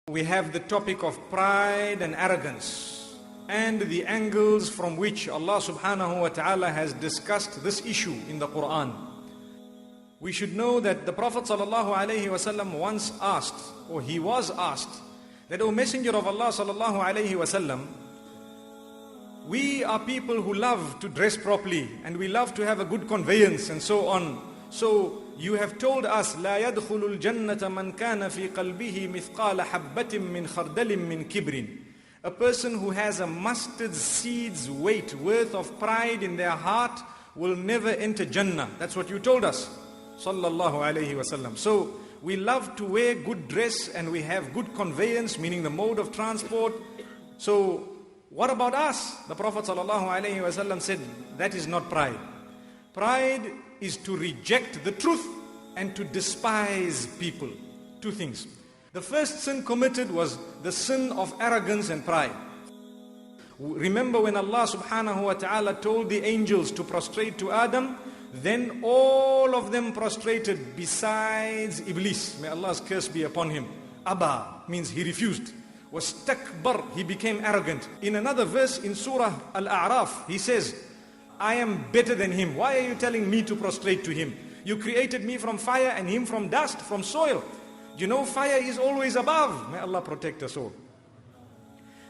We have the topic of pride and arrogance and the angles from which Allah subhanahu wa ta'ala has discussed this issue in the Quran. We should know that the Prophet sallallahu alaihi wasallam once asked, or he was asked, that, O Messenger of Allah sallallahu alaihi wasallam, we are people who love to dress properly and we love to have a good conveyance and so on. So you have told us, لا يدخل الجنة من كان في قلبه مثقال حبة من خردل من كبر. A person who has a mustard seed's weight worth of pride in their heart will never enter Jannah. That's what you told us, sallallahu alaihi wasallam. So we love to wear good dress and we have good conveyance, meaning the mode of transport. So what about us? The Prophet sallallahu alaihi wasallam said, that is not pride. Pride is to reject the truth and to despise people. Two things. The first sin committed was the sin of arrogance and pride. Remember when Allah subhanahu wa ta'ala told the angels to prostrate to Adam, then all of them prostrated besides Iblis. May Allah's curse be upon him. Abba means he refused. Wastakbar, he became arrogant. In another verse in Surah Al-A'raf, he says, I am better than him. Why are you telling me to prostrate to him? You created me from fire and him from dust, from soil. You know fire is always above. May Allah protect us all.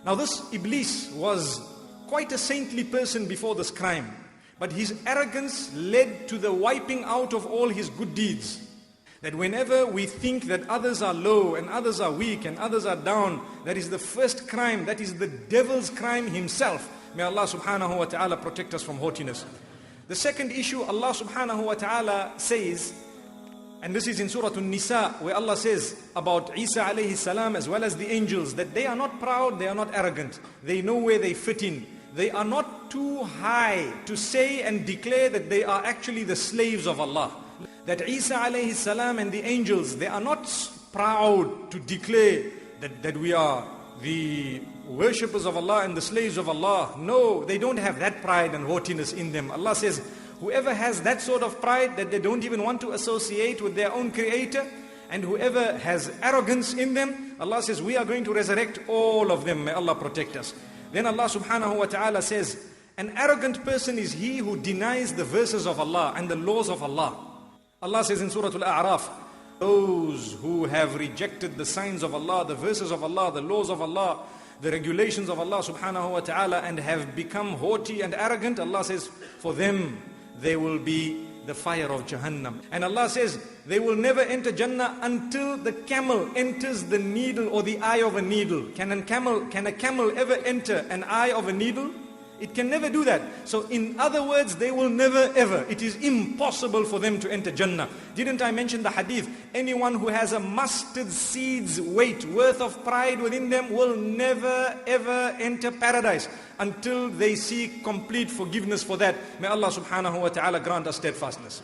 Now this Iblis was quite a saintly person before this crime. But his arrogance led to the wiping out of all his good deeds. That whenever we think that others are low and others are weak and others are down, that is the first crime, that is the devil's crime himself. May Allah subhanahu wa ta'ala protect us from haughtiness. The second issue, Allah subhanahu wa ta'ala says, and this is in Surah An-Nisa, where Allah says about Isa alayhi salam as well as the angels, that they are not proud, they are not arrogant. They know where they fit in. They are not too high to say and declare that they are actually the slaves of Allah. That Isa alayhi salam and the angels, they are not proud to declare that we are the worshippers of Allah and the slaves of Allah. No, they don't have that pride and haughtiness in them. Allah says, whoever has that sort of pride that they don't even want to associate with their own creator, and whoever has arrogance in them, Allah says, we are going to resurrect all of them. May Allah protect us. Then Allah subhanahu wa ta'ala says, an arrogant person is he who denies the verses of Allah and the laws of Allah. Allah says in Surah Al-A'raf, those who have rejected the signs of Allah, the verses of Allah, the laws of Allah, the regulations of Allah subhanahu wa ta'ala, and have become haughty and arrogant, Allah says, for them there will be the fire of Jahannam. And Allah says, they will never enter Jannah until the camel enters the needle or the eye of a needle. Can a camel ever enter an eye of a needle? It can never do that. So in other words, they will never ever. It is impossible for them to enter Jannah. Didn't I mention the hadith? Anyone who has a mustard seed's weight worth of pride within them will never ever enter paradise until they seek complete forgiveness for that. May Allah subhanahu wa ta'ala grant us steadfastness.